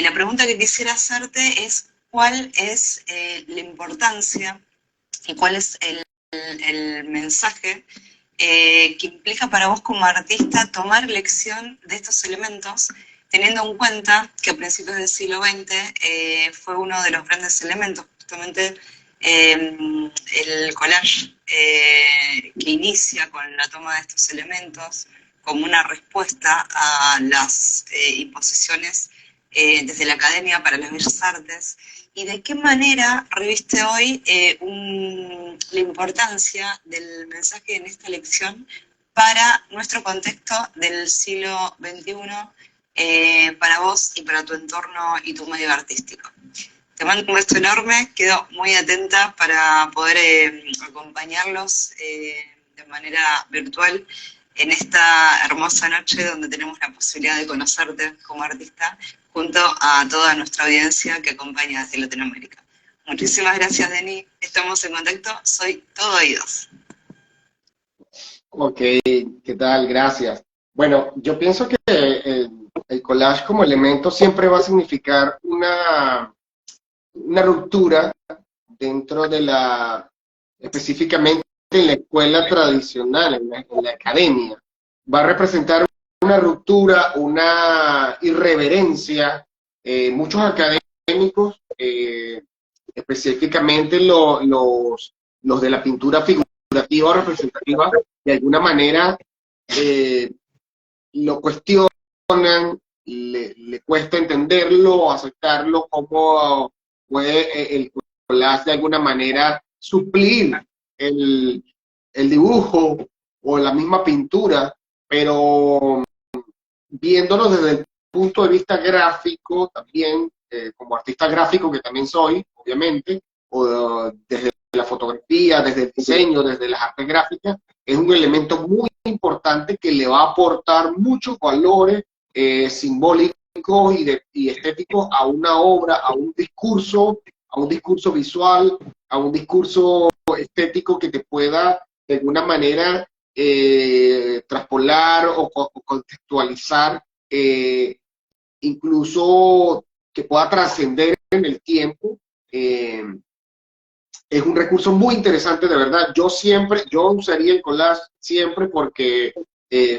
La pregunta que quisiera hacerte es cuál es la importancia y cuál es el mensaje que implica para vos como artista tomar lección de estos elementos, teniendo en cuenta que a principios del siglo XX fue uno de los grandes elementos, justamente el collage que inicia con la toma de estos elementos como una respuesta a las imposiciones desde la Academia para las Bellas Artes, y de qué manera reviste hoy la importancia del mensaje en esta lección para nuestro contexto del siglo XXI, para vos y para tu entorno y tu medio artístico. Te mando un beso enorme, quedo muy atenta para poder acompañarlos de manera virtual en esta hermosa noche donde tenemos la posibilidad de conocerte como artista junto a toda nuestra audiencia que acompaña desde Latinoamérica. Muchísimas gracias, Denis. Estamos en contacto. Soy todo oídos. Ok, ¿qué tal? Gracias. Bueno, yo pienso que el collage como elemento siempre va a significar una ruptura dentro de específicamente en la escuela tradicional, en la academia. Va a representar una ruptura, una irreverencia. Muchos académicos, específicamente los de la pintura figurativa o representativa, de alguna manera lo cuestionan, le cuesta entenderlo, aceptarlo, como puede el collage de alguna manera suplir el, el dibujo o la misma pintura, pero viéndolo desde el punto de vista gráfico también, como artista gráfico que también soy, obviamente, o desde la fotografía, desde el diseño, desde las artes gráficas, es un elemento muy importante que le va a aportar muchos valores simbólicos y estéticos a una obra, a un discurso visual, a un discurso estético que te pueda de alguna manera traspolar o contextualizar, incluso que pueda trascender en el tiempo es un recurso muy interesante, de verdad. Yo usaría el collage siempre porque,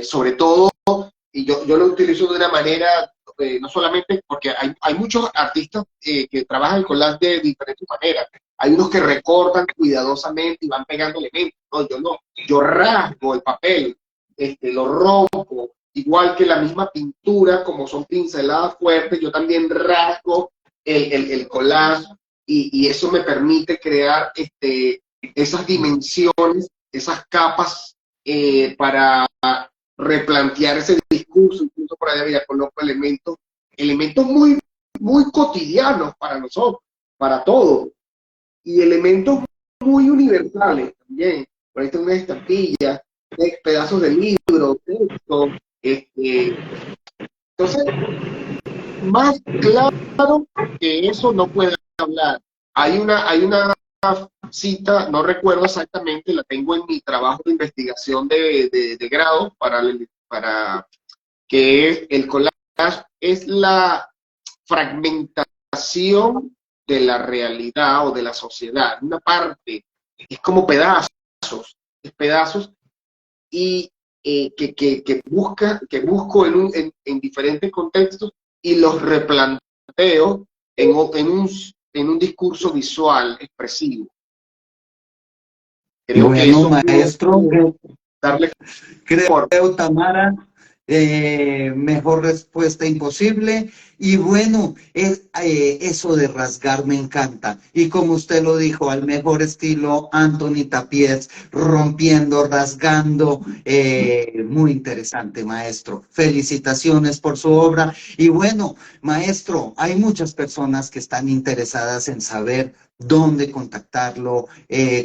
sobre todo, y yo lo utilizo de una manera, no solamente porque hay muchos artistas que trabajan el collage de diferentes maneras. Hay unos que recortan cuidadosamente y van pegando elementos. No, yo no. Yo rasgo el papel, lo rompo, igual que la misma pintura, como son pinceladas fuertes, yo también rasgo el collage y eso me permite crear esas dimensiones, esas capas para replantear ese discurso, incluso por allá ya coloco elementos muy, muy cotidianos para nosotros, para todos, y elementos muy universales también. Por ahí tengo una estampilla, pedazos de libro, texto, entonces, más claro que eso no puede hablar. Hay una cita, no recuerdo exactamente, la tengo en mi trabajo de investigación de grado para que es el collage es la fragmentación de la realidad o de la sociedad. Una parte es como pedazos, es pedazos y que busco en diferentes contextos y los replanteo en un discurso visual expresivo. Creo que Bueno, eso maestro, darle creo, Tamara, mejor respuesta imposible. Y bueno, eso de rasgar me encanta. Y como usted lo dijo, al mejor estilo Anthony Tapies, rompiendo, rasgando. Muy interesante, maestro. Felicitaciones por su obra. Y bueno, maestro, hay muchas personas que están interesadas en saber dónde contactarlo,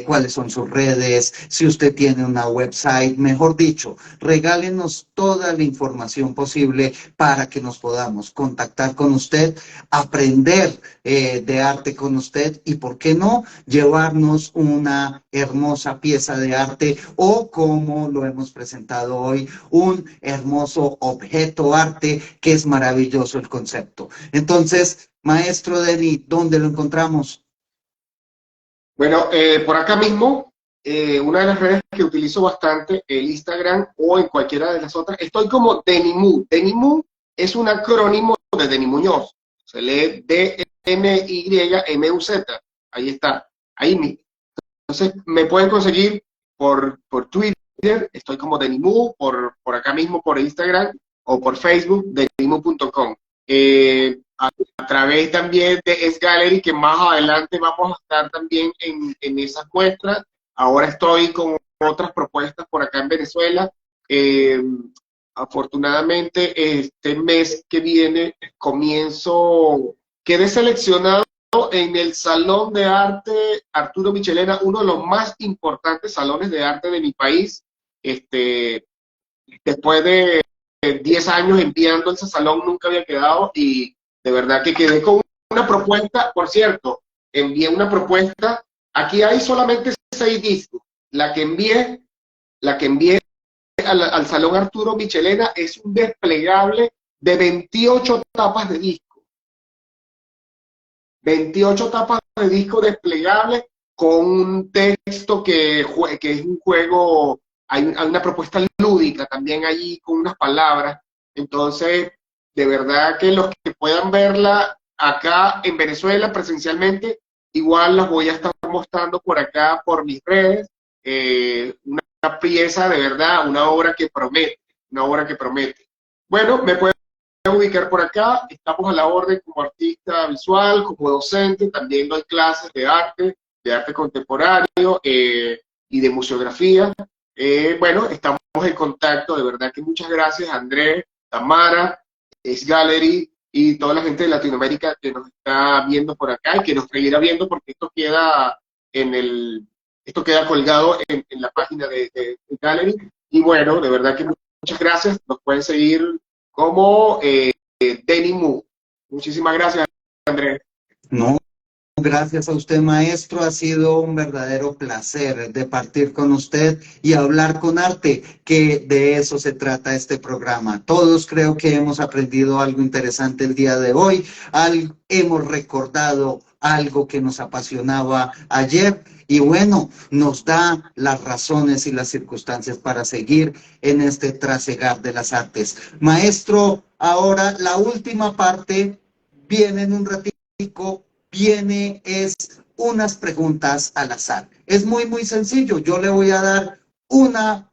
cuáles son sus redes, si usted tiene una website, mejor dicho, regálenos toda la información posible para que nos podamos contactar con usted, aprender de arte con usted y, ¿por qué no?, llevarnos una hermosa pieza de arte o, como lo hemos presentado hoy, un hermoso objeto arte, que es maravilloso el concepto. Entonces, maestro Denny, ¿dónde lo encontramos? Bueno, por acá mismo, una de las redes que utilizo bastante, el Instagram o en cualquiera de las otras, estoy como Denimu. Denimu es un acrónimo de Denny Muñoz. Se lee D-N-Y-M-U-Z. Ahí está. Entonces, me pueden conseguir por Twitter, estoy como Denimu, por acá mismo, por Instagram o por Facebook, denimu.com. A través también de S-Gallery, que más adelante vamos a estar también en esas muestras. Ahora estoy con otras propuestas por acá en Venezuela. Afortunadamente, este mes que viene quedé seleccionado en el Salón de Arte Arturo Michelena, uno de los más importantes salones de arte de mi país. Después de 10 años enviando ese salón, nunca había quedado y de verdad que quedé con una propuesta. Por cierto, envié una propuesta. Aquí hay solamente 6 discos. La que envié al Salón Arturo Michelena es un desplegable de 28 tapas de disco. 28 tapas de disco desplegable con un texto que es un juego. Hay una propuesta lúdica también allí con unas palabras. Entonces, de verdad que los que puedan verla acá en Venezuela presencialmente, igual las voy a estar mostrando por acá, por mis redes. Una pieza de verdad, una obra que promete, una obra que promete. Bueno, me pueden ubicar por acá, estamos a la orden como artista visual, como docente, también doy clases de arte contemporáneo y de museografía. Bueno, estamos en contacto, de verdad que muchas gracias Andrés, Tamara, S-Gallery y toda la gente de Latinoamérica que nos está viendo por acá y que nos seguirá viendo porque esto queda colgado en la página de Gallery. Y bueno, de verdad que muchas gracias, nos pueden seguir como Denimu. Muchísimas gracias, Andrés. No, gracias a usted, maestro. Ha sido un verdadero placer de partir con usted y hablar con arte, que de eso se trata este programa. Todos creo que hemos aprendido algo interesante el día de hoy. Hemos recordado algo que nos apasionaba ayer y bueno, nos da las razones y las circunstancias para seguir en este trasegar de las artes. Maestro, ahora la última parte viene en un ratico, es unas preguntas al azar. Es muy sencillo. Yo le voy a dar una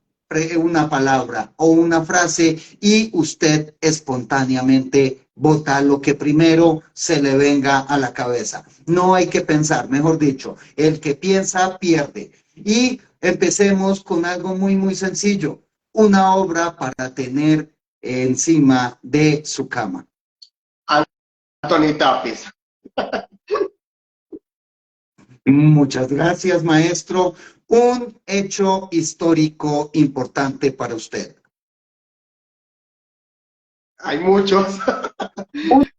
palabra o una frase y usted espontáneamente vota lo que primero se le venga a la cabeza. No hay que pensar, mejor dicho, el que piensa pierde. Y empecemos con algo muy sencillo. Una obra para tener encima de su cama. Anthony Tapies. Muchas gracias, maestro. Un hecho histórico importante para usted. Hay muchos,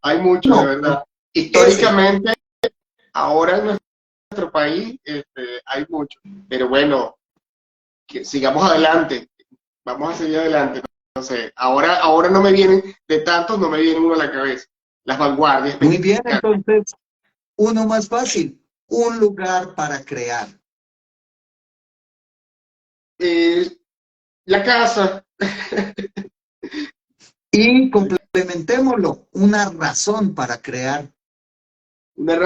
hay muchos, No, de verdad. Históricamente, ahora en nuestro país hay muchos, pero bueno, que sigamos adelante, vamos a seguir adelante. No sé, ahora no me vienen, de tantos no me viene uno a la cabeza. Las vanguardias. Muy bien, entonces, uno más fácil. Un lugar para crear. La casa. Y complementémoslo, una razón para crear. Una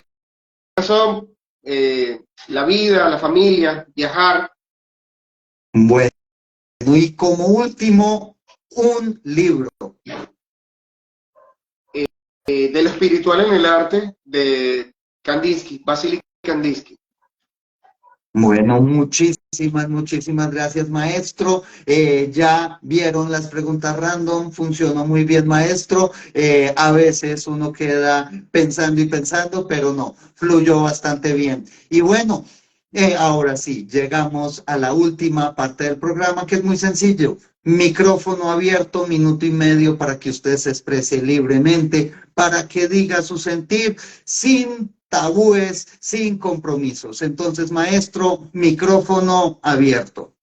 razón, la vida, la familia, viajar. Bueno, y como último, un libro. De lo espiritual en el arte, de Kandinsky, Vasily Kandinsky. Bueno, muchísimas gracias, maestro. Ya vieron las preguntas random, funcionó muy bien, maestro. A veces uno queda pensando y pensando, pero no, fluyó bastante bien. Y bueno, ahora sí, llegamos a la última parte del programa, que es muy sencillo. Micrófono abierto, minuto y medio para que usted se exprese libremente, para que diga su sentir sin tabúes, sin compromisos. Entonces, maestro, micrófono abierto.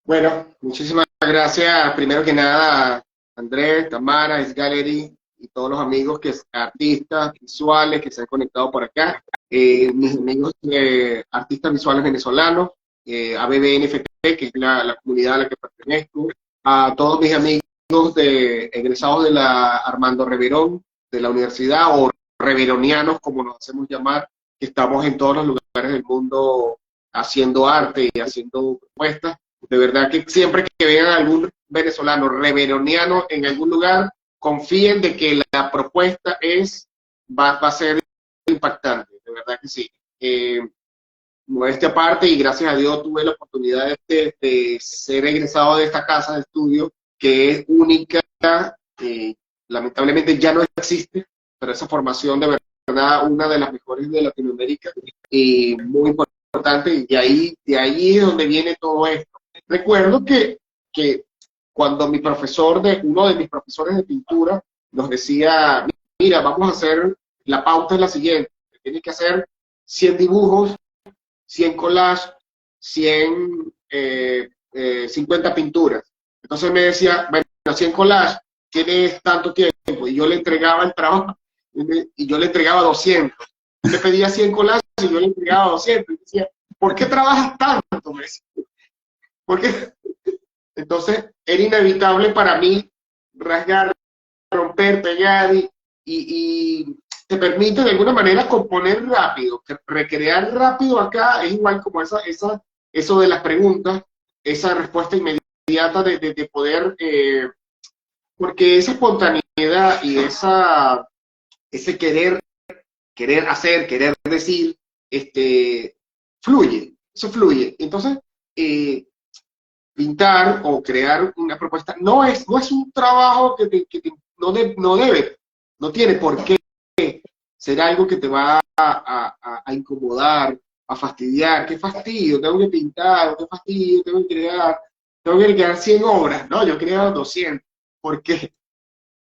Bueno, muchísimas gracias. Primero que nada, Andrés, Tamara, Gallery y todos los amigos artistas visuales que se han conectado por acá. Mis amigos artistas visuales venezolanos, ABBNFT, que es la comunidad a la que pertenezco. A todos mis amigos egresados de la Armando Reverón, de la universidad, o reveronianos, como nos hacemos llamar, que estamos en todos los lugares del mundo haciendo arte y haciendo propuestas. De verdad que siempre que vean a algún venezolano reveroniano en algún lugar, confíen de que la propuesta va a ser impactante, de verdad que sí. Modestia aparte, y gracias a Dios tuve la oportunidad de ser egresado de esta casa de estudio, que es única, lamentablemente ya no existe, pero esa formación de verdad, una de las mejores de Latinoamérica, y muy importante, y de ahí es donde viene todo esto. Recuerdo que cuando uno de mis profesores de pintura nos decía, mira, vamos a hacer, la pauta es la siguiente, tienes que hacer 100 dibujos, 100 collages, 50 pinturas. Entonces me decía, bueno, 100 collages, tienes tanto tiempo, y yo le entregaba el trabajo, y yo le entregaba 200. Me pedía 100 collages y yo le entregaba 200. Y decía, ¿por qué trabajas tanto? Me decía. Porque entonces era inevitable para mí rasgar, romper, pegar y te permite de alguna manera componer rápido, recrear rápido acá es igual como eso de las preguntas, esa respuesta inmediata de poder, porque esa espontaneidad y ese querer hacer, querer decir, fluye, eso fluye. Entonces, pintar o crear una propuesta no es un trabajo no tiene por qué ser algo que te va a incomodar, a fastidiar. Qué fastidio, tengo que pintar, qué fastidio, tengo que crear 100 obras. No, yo he creado 200, porque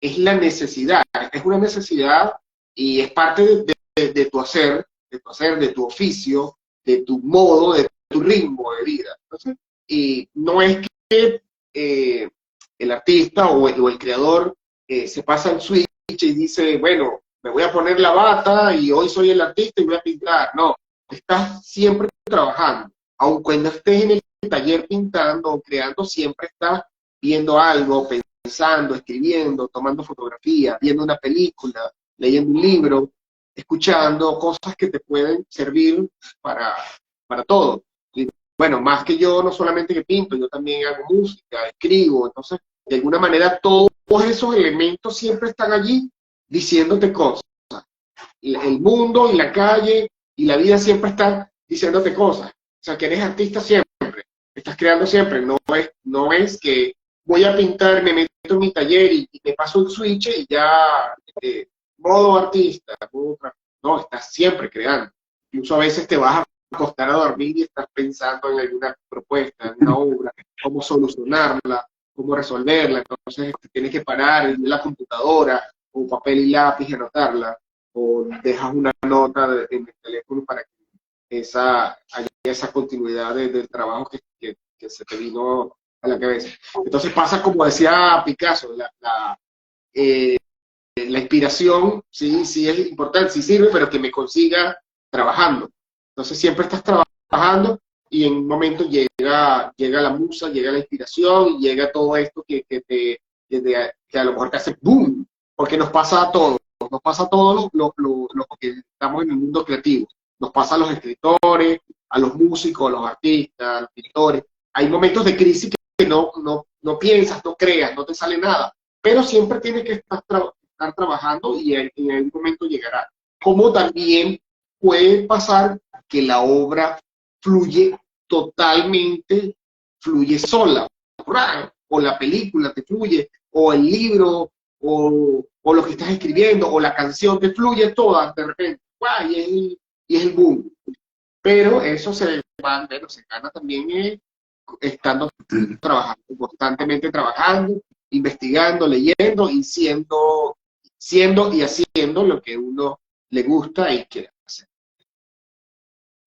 es la necesidad, es una necesidad y es parte de tu hacer, de tu oficio, de tu modo, de tu ritmo de vida. Entonces, y no es que el artista o el creador se pasa el switch y dice, bueno, me voy a poner la bata y hoy soy el artista y voy a pintar. No, estás siempre trabajando. Aun cuando estés en el taller pintando o creando, siempre estás viendo algo, pensando, escribiendo, tomando fotografía, viendo una película, leyendo un libro, escuchando cosas que te pueden servir para todo. Y bueno, más que yo, no solamente que pinto, yo también hago música, escribo, entonces, de alguna manera, todos esos elementos siempre están allí diciéndote cosas. El mundo y la calle y la vida siempre están diciéndote cosas. O sea, que eres artista siempre, estás creando siempre. No es que voy a pintar, me meto en mi taller y me paso un switch y ya, modo artista. No, estás siempre creando. Incluso a veces te vas a acostar a dormir y estás pensando en alguna propuesta, en una obra, cómo solucionarla, cómo resolverla. Entonces te tienes que parar en la computadora o papel y lápiz y anotarla, o dejas una nota en el teléfono para que haya esa continuidad del trabajo que se te vino a la cabeza. Entonces pasa como decía Picasso, la inspiración sí es importante, sí sirve, pero que me consiga trabajando. Entonces siempre estás trabajando y en un momento llega la musa, llega la inspiración, llega todo esto que a lo mejor te hace boom, porque nos pasa a todos los que estamos en el mundo creativo. Nos pasa a los escritores, a los músicos, a los artistas, a los pintores. Hay momentos de crisis que no piensas, no creas, no te sale nada, pero siempre tienes que estar trabajando y en algún momento llegará. Como también puede pasar que la obra fluye totalmente, fluye sola, o la película te fluye, o el libro, o lo que estás escribiendo, o la canción te fluye toda de repente, y es el boom. Pero eso se gana también estando trabajando, constantemente trabajando, investigando, leyendo y siendo y haciendo lo que uno le gusta y quiere hacer.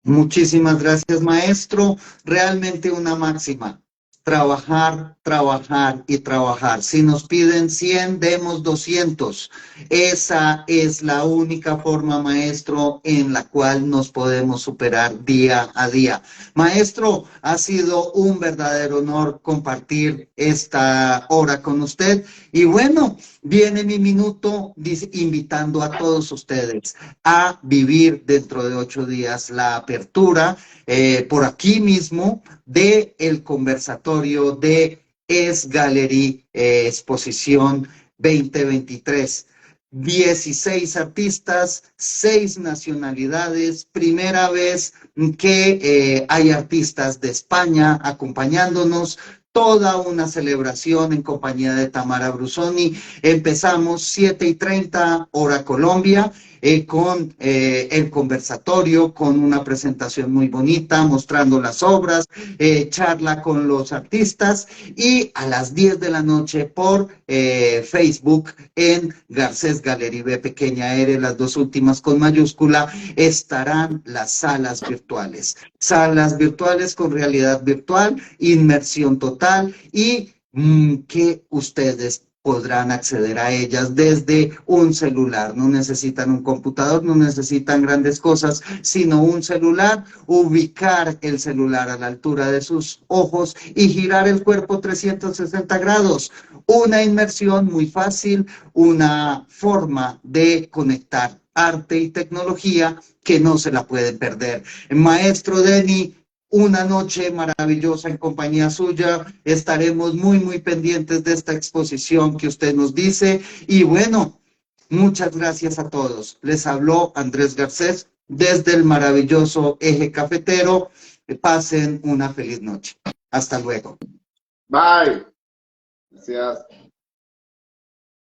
Muchísimas gracias, maestro. Realmente una máxima. Trabajar, trabajar y trabajar. Si nos piden 100, demos 200. Esa es la única forma, maestro, en la cual nos podemos superar día a día. Maestro, ha sido un verdadero honor compartir esta hora con usted. Y bueno, viene mi minuto invitando a todos ustedes a vivir dentro de 8 días la apertura por aquí mismo de el conversatorio de Es Gallery Exposición 2023. 16 artistas, 6 nacionalidades, primera vez que hay artistas de España acompañándonos, toda una celebración en compañía de Tamara Brusoni. Empezamos 7:30 hora Colombia, con el conversatorio, con una presentación muy bonita, mostrando las obras, charla con los artistas, y a las 10 de la noche por Facebook en Garcés Gallery B pequeña R, las dos últimas con mayúscula, estarán las salas virtuales. Salas virtuales con realidad virtual, inmersión total y que ustedes podrán acceder a ellas desde un celular. No necesitan un computador, no necesitan grandes cosas, sino un celular, ubicar el celular a la altura de sus ojos y girar el cuerpo 360 grados. Una inmersión muy fácil, una forma de conectar arte y tecnología que no se la pueden perder. Maestro Denny, una noche maravillosa en compañía suya. Estaremos muy pendientes de esta exposición que usted nos dice. Y bueno, muchas gracias a todos. Les habló Andrés Garcés desde el maravilloso Eje Cafetero. Que pasen una feliz noche. Hasta luego. Bye. Gracias.